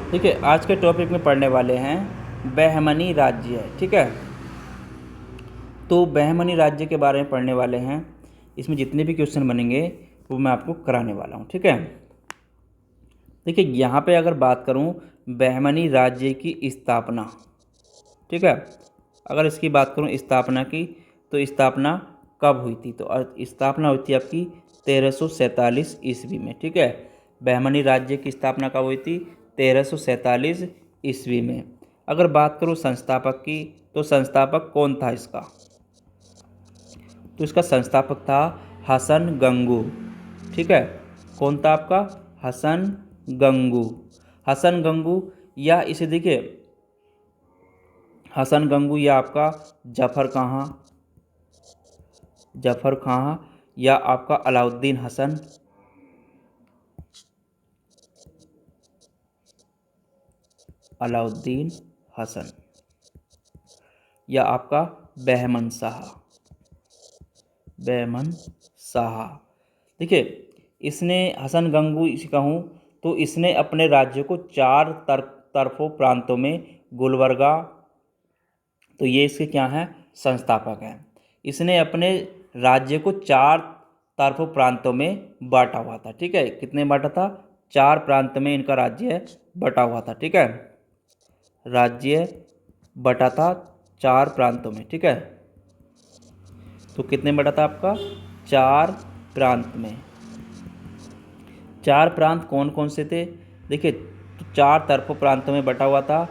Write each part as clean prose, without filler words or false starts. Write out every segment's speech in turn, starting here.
देखिए आज के टॉपिक में पढ़ने वाले हैं बहमनी राज्य। ठीक है, तो बहमनी राज्य के बारे में पढ़ने वाले हैं। इसमें जितने भी क्वेश्चन बनेंगे वो मैं आपको कराने वाला हूँ। ठीक है, देखिए यहाँ पे अगर बात करूँ बहमनी राज्य की स्थापना, ठीक है, अगर इसकी बात करूँ स्थापना की, तो स्थापना कब हुई थी? तो स्थापना हुई थी आपकी 1347 ईस्वी में। ठीक है, बहमनी राज्य की स्थापना कब हुई थी? 1347 ईस्वी में। अगर बात करूँ संस्थापक की, तो संस्थापक कौन था इसका? तो इसका संस्थापक था हसन गंगू। ठीक है, कौन था आपका? हसन गंगू। हसन गंगू, या इसे देखिए हसन गंगू, या आपका जफर खां, या आपका अलाउद्दीन हसन, अलाउद्दीन हसन, या आपका बहमन शाह। देखिए इसने हसन गंगू कहूँ तो इसने अपने राज्य को चार तरफों प्रांतों में गुलबर्गा, तो ये इसके क्या हैं? संस्थापक हैं। इसने अपने राज्य को चार तरफों प्रांतों में बांटा हुआ था। ठीक है, कितने बांटा था? चार प्रांत में इनका राज्य बटा हुआ था। ठीक है, राज्य बटा था चार प्रांतों में। ठीक है, तो कितने बटा था आपका? चार प्रांत में। चार प्रांत कौन कौन से थे? देखिए तो चार तरफों प्रांतों में बटा हुआ था।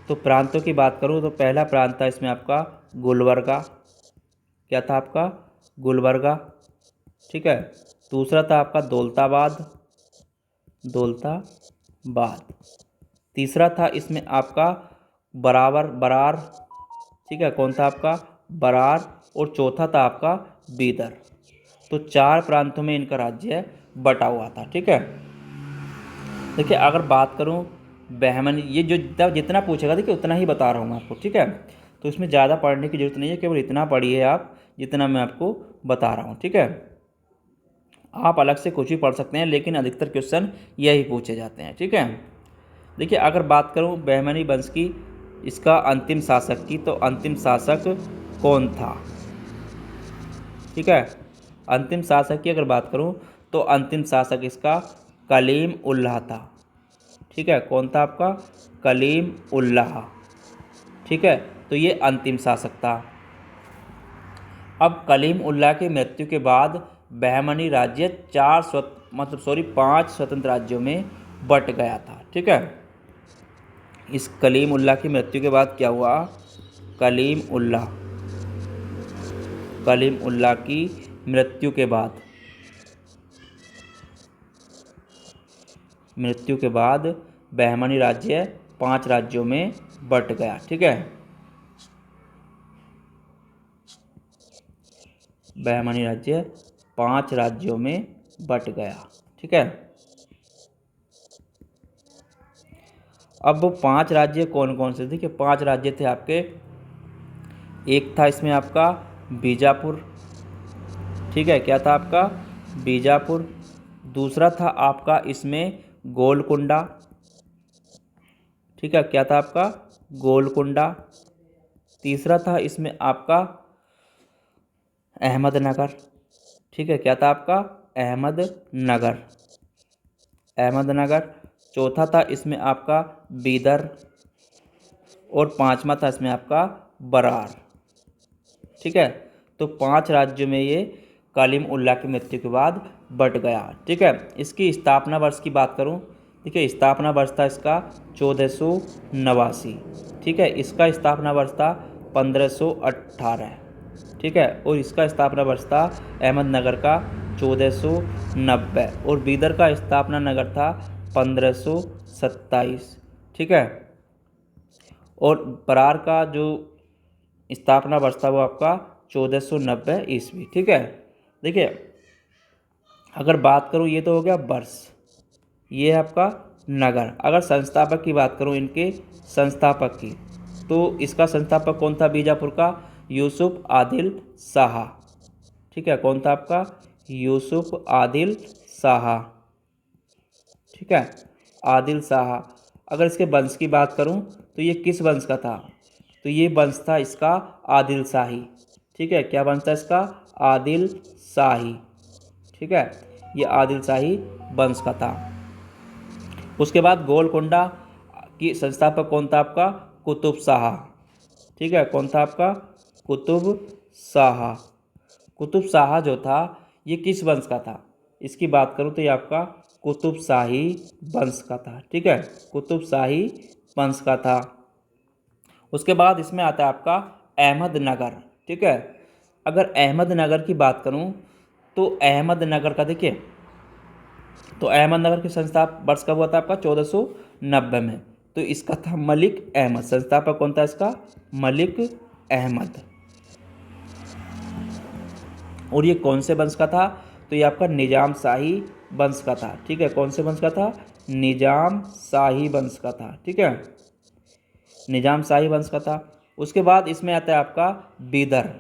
तो प्रांतों की बात करूँ तो पहला प्रांत था इसमें आपका गुलबर्गा। क्या था आपका? गुलबर्गा। ठीक है, दूसरा था आपका दौलताबाद। तीसरा था इसमें आपका बरार। ठीक है, कौन था आपका? बरार। और चौथा था आपका बीदर। तो चार प्रांतों में इनका राज्य बटा हुआ था। ठीक है, देखिए अगर बात करूं बहमनी, ये जो जितना पूछेगा देखिए उतना ही बता रहा हूँ मैं आपको। ठीक है, तो इसमें ज़्यादा पढ़ने की जरूरत नहीं है, केवल इतना पढ़िए आप जितना मैं आपको बता रहा हूँ। ठीक है, आप अलग से कुछ भी पढ़ सकते हैं, लेकिन अधिकतर क्वेश्चन यही पूछे जाते हैं। ठीक है, देखिए अगर बात करूं बहमनी वंश की, इसका अंतिम शासक की, तो अंतिम शासक कौन था? ठीक है, अंतिम शासक की अगर बात करूं तो अंतिम शासक इसका कलीम उल्लाह था। ठीक है, कौन था आपका? कलीम उल्लाह। ठीक है, तो ये अंतिम शासक था। अब कलीम उल्लाह की मृत्यु के बाद बहमनी राज्य पांच स्वतंत्र राज्यों में बट गया था। ठीक है, इस कलीम उल्लाह की मृत्यु के बाद क्या हुआ? कलीम उल्लाह की मृत्यु के बाद बहमनी राज्य पांच राज्यों में बट गया। ठीक है, बहमनी राज्य पांच राज्यों में बट गया। ठीक है, अब वो पांच राज्य कौन कौन से? देखिए पांच राज्य थे आपके। एक था इसमें आपका बीजापुर। ठीक है, क्या था आपका? बीजापुर। दूसरा था आपका इसमें गोलकुंडा। ठीक है, क्या था आपका? गोलकुंडा। तीसरा था इसमें आपका अहमदनगर। ठीक है, क्या था आपका? अहमदनगर। चौथा था इसमें आपका बीदर। और पांचवा था इसमें आपका बरार। ठीक है, तो पांच राज्यों में ये कलीम उल्लाह की मृत्यु के बाद बट गया। ठीक है, इसकी स्थापना वर्ष की बात करूं, देखिए स्थापना वर्ष था इसका 1489। ठीक है, इसका स्थापना वर्ष था 1518। ठीक है, और इसका स्थापना वर्ष था अहमदनगर का 1490, और बीदर का स्थापना नगर था 1527। ठीक है, और बरार का जो स्थापना वर्ष था वो आपका 1490 ईस्वी। ठीक है, देखिए अगर बात करूँ, ये तो हो गया वर्ष, ये है आपका नगर। अगर संस्थापक की बात करूँ, इनके संस्थापक की, तो इसका संस्थापक कौन था बीजापुर का? यूसुफ आदिल शाह। ठीक है, कौन था आपका? यूसुफ आदिल शाह। ठीक है, आदिल शाह। अगर इसके वंश की बात करूं तो ये किस वंश का था? तो ये वंश था इसका आदिल शाही। ठीक है, क्या वंश था इसका? आदिल शाही। ठीक है, ये आदिल शाही वंश का था। उसके बाद गोलकोंडा की संस्थापक कौन था आपका? कुतुब शाह। ठीक है, कौन था आपका? कुतुब शाह। कुतुब शाह जो था ये किस वंश का था? इसकी बात करूँ तो ये आपका कुतुब शाही वंश का था। ठीक है, कुतुब शाही वंश का था। उसके बाद इसमें आता है आपका अहमदनगर। ठीक है, अगर अहमदनगर की बात करूँ तो अहमदनगर का देखिए, तो अहमदनगर की संस्थापक वर्ष कब हुआ था आपका? 1490 में। तो इसका था मलिक अहमद। संस्थापक कौन था इसका? मलिक अहमद। और ये कौन से वंश का था? तो ये आपका निजाम शाही वंश का था। ठीक है, कौन से वंश का था? निजाम शाही वंश का था। ठीक है, निजाम शाही वंश का था। उसके बाद इसमें आता है आपका बीदर।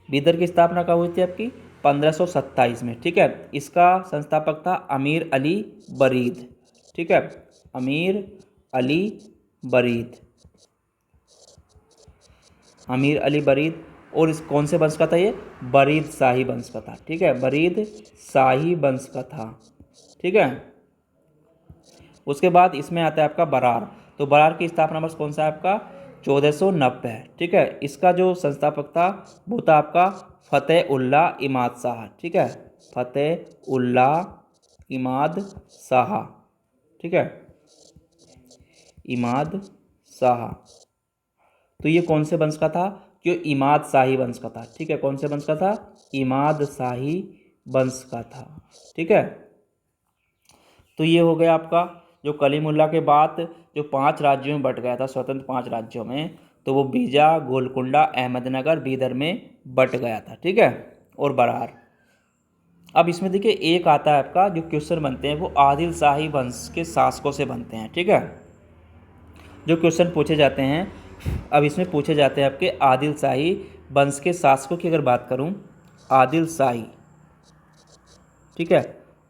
बीदर की स्थापना कब हुई थी आपकी? 1527 में। ठीक है, इसका संस्थापक था अमीर अली बरीद। ठीक है, अमीर अली बरीद, अमीर अली बरीद। और इस कौन से वंश का था ये? बरीद शाही वंश का था। ठीक है, बरीद शाही वंश का था। ठीक है, उसके बाद इसमें आता है आपका बरार। तो बरार की स्थापना वर्ष कौन सा है आपका? 1490 है। ठीक है, इसका जो संस्थापक था वो था आपका फतेह उल्लाह इमाद शाह। ठीक है, फतेह उल्लाह इमाद शाह। ठीक है, इमाद शाह। तो ये कौन से वंश का था? जो इमाद शाही वंश का था। ठीक है, कौन से वंश का था? इमाद शाही वंश का था। ठीक है, तो ये हो गया आपका जो कलीमुल्ला के बाद जो 5 राज्यों में बट गया था, स्वतंत्र 5 राज्यों में, तो वो बीजा, गोलकुंडा, अहमदनगर, बीदर में बट गया था। ठीक है, और बरार। अब इसमें देखिए एक आता है आपका जो क्वेश्चन बनते हैं वो आदिल शाही वंश के शासकों से बनते हैं। ठीक है, जो क्वेश्चन पूछे जाते हैं, अब इसमें पूछे जाते हैं आपके आदिल शाही वंश के शासकों की अगर बात करूं, आदिल शाही। ठीक है,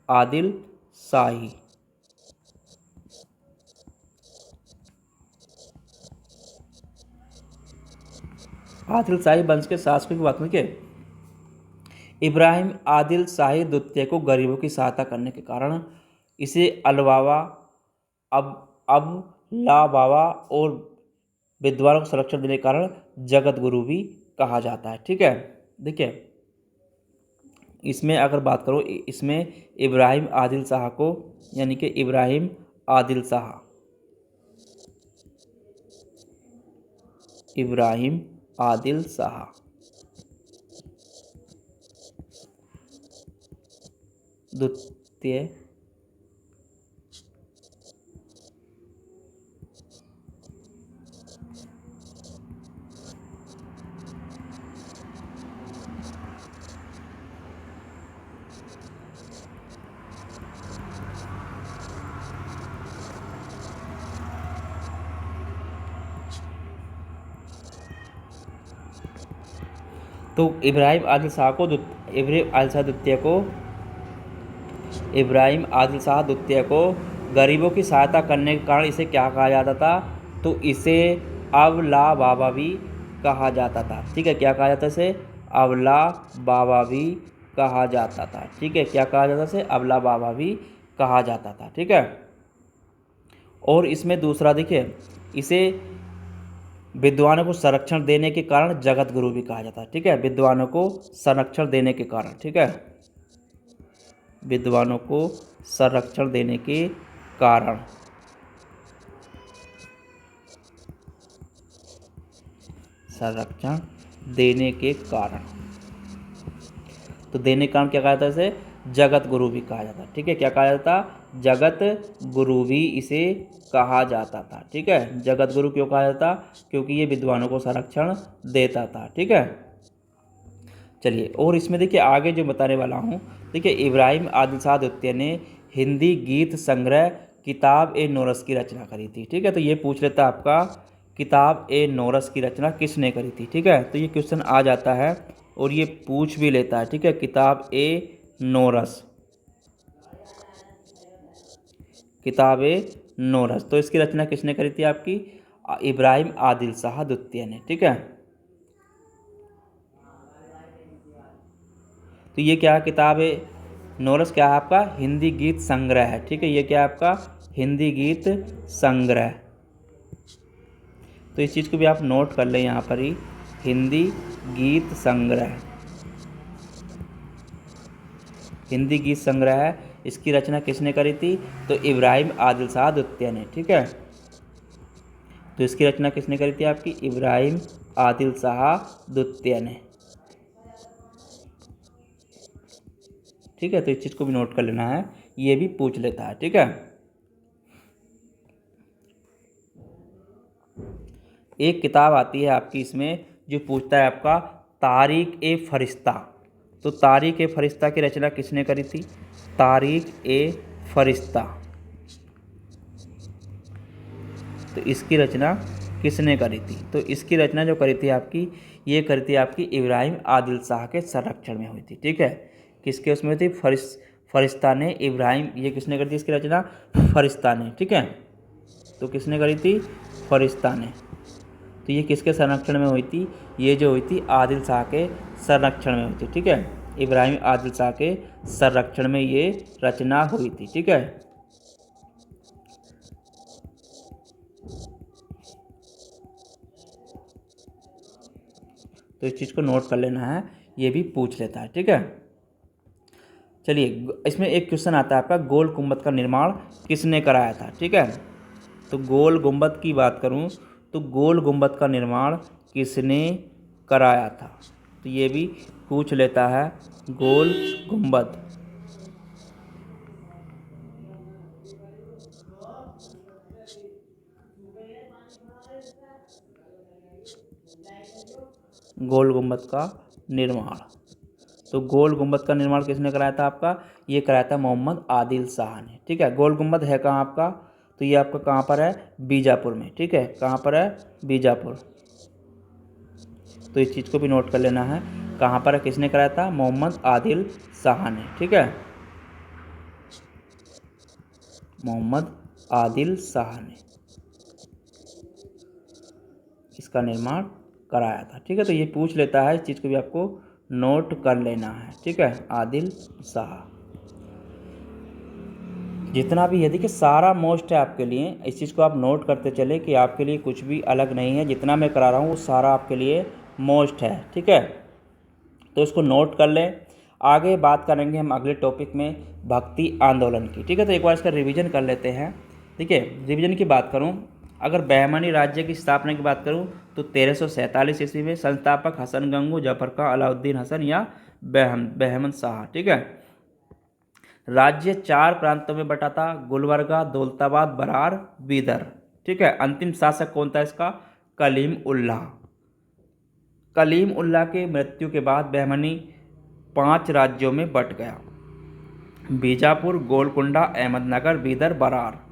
आदिल शाही। आदिल शाही वंश के शासकों की बात करें, इब्राहिम आदिल शाही द्वितीय को गरीबों की सहायता करने के कारण इसे अलबाबा, अब ला बाबा और विद्वानों को संरक्षण देने के कारण जगत गुरु भी कहा जाता है। ठीक है, देखिए इसमें अगर बात करो, इसमें इब्राहिम आदिल शाह को, यानी कि इब्राहिम आदिल शाह, इब्राहिम आदिल शाह द्वितीय तो इब्राहिम आदिल शाह को इब्राहिम आदिल शाह द्वितीय को गरीबों की सहायता करने के कारण इसे क्या कहा जाता था? तो इसे अवला बाबा भी कहा जाता था। ठीक है, क्या कहा जाता है इसे? अवला बाबा भी कहा जाता था। ठीक है, क्या कहा जाता है इसे? अवला बाबा भी कहा जाता था। ठीक है, और इसमें दूसरा देखिए, इसे विद्वानों को संरक्षण देने के कारण जगत गुरु भी कहा जाता है। ठीक है, विद्वानों को संरक्षण देने के कारण। ठीक है, विद्वानों को संरक्षण देने के कारण, संरक्षण देने के कारण, तो देने के कारण क्या कहा जाता है इसे? जगत गुरु भी कहा जाता है। ठीक है, क्या कहा जाता? जगत गुरु भी इसे कहा जाता था। ठीक है, जगत गुरु क्यों कहा जाता? क्योंकि ये विद्वानों को संरक्षण देता था। ठीक है, चलिए और इसमें देखिए आगे जो बताने वाला हूँ, देखिए इब्राहिम आदिल शाह द्वितीय ने हिंदी गीत संग्रह किताब ए नोरस की रचना करी थी। ठीक है, तो ये पूछ लेता है आपका किताब ए नोरस की रचना किसने करी थी? ठीक है, तो ये क्वेश्चन आ जाता है और ये पूछ भी लेता है। ठीक है, किताब ए नोरस, किताब ए नोरस। तो इसकी रचना किसने करी थी आपकी? इब्राहिम आदिल शाह द्वितीय ने। ठीक है, तो ये क्या किताब है? नोरस क्या है आपका? हिंदी गीत संग्रह है। ठीक है, ये क्या है आपका? हिंदी गीत संग्रह। तो इस चीज़ को भी आप नोट कर लें यहाँ पर ही, हिंदी गीत संग्रह। हिंदी गीत संग्रह है, इसकी रचना किसने करी थी? तो इब्राहिम आदिल शाह द्वितीय ने। ठीक है, तो इसकी रचना किसने करी थी आपकी? इब्राहिम आदिल शाह द्वितीय ने। ठीक है, तो इस चीज़ को भी नोट कर लेना है, ये भी पूछ लेता है। ठीक है, एक किताब आती है आपकी इसमें जो पूछता है आपका तारीख ए फरिश्ता। तो तारीख ए फरिश्ता की रचना किसने करी थी? तारीख ए फरिश्ता, तो इसकी रचना किसने करी थी? तो इसकी रचना जो करी थी आपकी, ये करी थी आपकी इब्राहिम आदिल शाह के संरक्षण में हुई थी। ठीक है, किसके उसमें थी? फरिश्ता ने। इब्राहिम, ये किसने करी थी इसकी रचना? फरिश्ता ने। ठीक है, तो किसने करी थी? फरिश्ता ने। तो ये किसके संरक्षण में हुई थी? ये जो हुई थी आदिल शाह के संरक्षण में हुई थी। ठीक है, इब्राहिम आदिल शाह के संरक्षण में ये रचना हुई थी। ठीक है, तो इस चीज़ को नोट कर लेना है, ये भी पूछ लेता है। ठीक है, चलिए इसमें एक क्वेश्चन आता है आपका, गोल गुम्बद का निर्माण किसने कराया था? ठीक है, तो गोल गुम्बद की बात करूं तो गोल गुम्बद का निर्माण किसने कराया था? तो ये भी पूछ लेता है, गोल गुम्बद। गोल गुम्बद का निर्माण, तो गोल गुम्बद का निर्माण किसने कराया था आपका? ये कराया था मोहम्मद आदिल शाह ने। ठीक है, गोल गुम्बद है कहाँ आपका? तो ये आपका कहाँ पर है? बीजापुर में। ठीक है, कहाँ पर है? बीजापुर। तो इस चीज़ को भी नोट कर लेना है, कहाँ पर है, किसने कराया था? मोहम्मद आदिल शाह ने। ठीक है, मोहम्मद आदिल शाह ने इसका निर्माण कराया था। ठीक है, तो ये पूछ लेता है, इस चीज़ को भी आपको नोट कर लेना है। ठीक है, आदिल शाह। जितना भी है देखिए सारा मोस्ट है आपके लिए, इस चीज़ को आप नोट करते चले कि आपके लिए कुछ भी अलग नहीं है, जितना मैं करा रहा हूँ वो सारा आपके लिए मोस्ट है। ठीक है, तो इसको नोट कर लें। आगे बात करेंगे हम अगले टॉपिक में भक्ति आंदोलन की। ठीक है, तो एक बार इसका रिवीजन कर लेते हैं। ठीक है, रिवीजन की बात करूँ, अगर बहमनी राज्य की स्थापना की बात करूँ तो 1347 ईस्वी में संस्थापक हसन गंगू, जफर खां, अलाउद्दीन हसन या बहमन शाह। ठीक है, राज्य 4 प्रांतों में बटा था, गुलबर्गा, दौलताबाद, बरार, बीदर। ठीक है, अंतिम शासक कौन था इसका? कलीम उल्लाह। कलीम उल्लाह के मृत्यु के बाद बहमनी 5 राज्यों में बट गया, बीजापुर, गोलकुंडा, अहमदनगर, बीदर, बरार।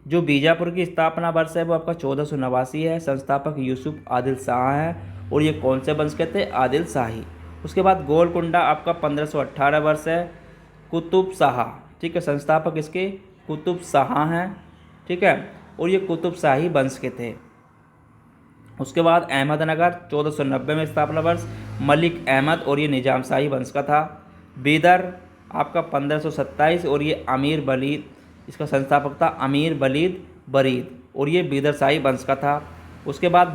जो बीजापुर की स्थापना वर्ष है वो आपका 1489 है, संस्थापक यूसुफ आदिल शाह है और ये कौन से वंश के थे? आदिल शाही। उसके बाद गोलकुंडा आपका 1518 वर्ष है, कुतुब शाह। ठीक है, संस्थापक इसके कुतुब शाह हैं। ठीक है, और ये कुतुब शाही वंश के थे। उसके बाद अहमदनगर 1490 में स्थापना वर्ष, मलिक अहमद और ये निजाम शाही वंश का था। बीदर आपका 1527 और ये अमीर वलीद, इसका संस्थापक था अमीर वलीद बरीद और ये बीदर शाही वंश का था। उसके बाद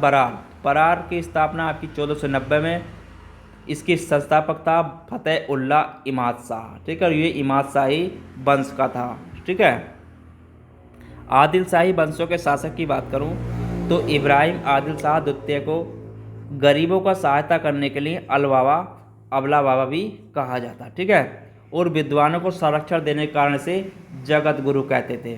बरार की स्थापना आपकी 1490 में, इसकी संस्थापक था फतेह उल्लाह इमाद शाह। ठीक है, और ये इमाद शाही वंश का था। ठीक है, आदिल शाही वंशों के शासक की बात करूं तो इब्राहिम आदिल शाह द्वितीय को गरीबों का सहायता करने के लिए अबला बाबा भी कहा जाता। ठीक है, और विद्वानों को संरक्षण देने के कारण से जगत गुरु कहते थे।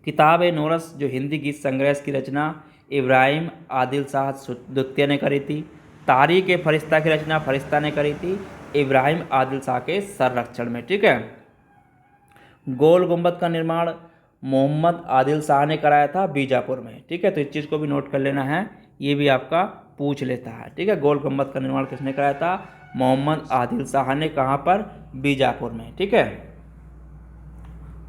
किताब ए नोरस जो हिंदी गीत संग्रह की रचना इब्राहिम आदिल शाह द्वितीय ने करी थी। तारीख ए फरिश्ता की रचना फरिश्ता ने करी थी इब्राहिम आदिल शाह के संरक्षण में। ठीक है, गोल गुंबद का निर्माण मोहम्मद आदिल शाह ने कराया था बीजापुर में। ठीक है, तो इस चीज़ को भी नोट कर लेना है, ये भी आपका पूछ लेता है। ठीक है, गोल गुंबद का निर्माण किसने कराया था? मोहम्मद आदिल शाह ने। कहाँ पर? बीजापुर में। ठीक है,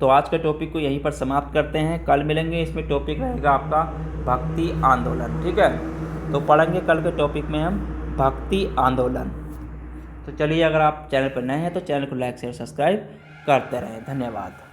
तो आज के टॉपिक को यहीं पर समाप्त करते हैं। कल मिलेंगे, इसमें टॉपिक रहेगा आपका भक्ति आंदोलन। ठीक है, तो पढ़ेंगे कल के टॉपिक में हम भक्ति आंदोलन। तो चलिए, अगर आप चैनल पर नए हैं तो चैनल को लाइक शेयर सब्सक्राइब करते रहें। धन्यवाद।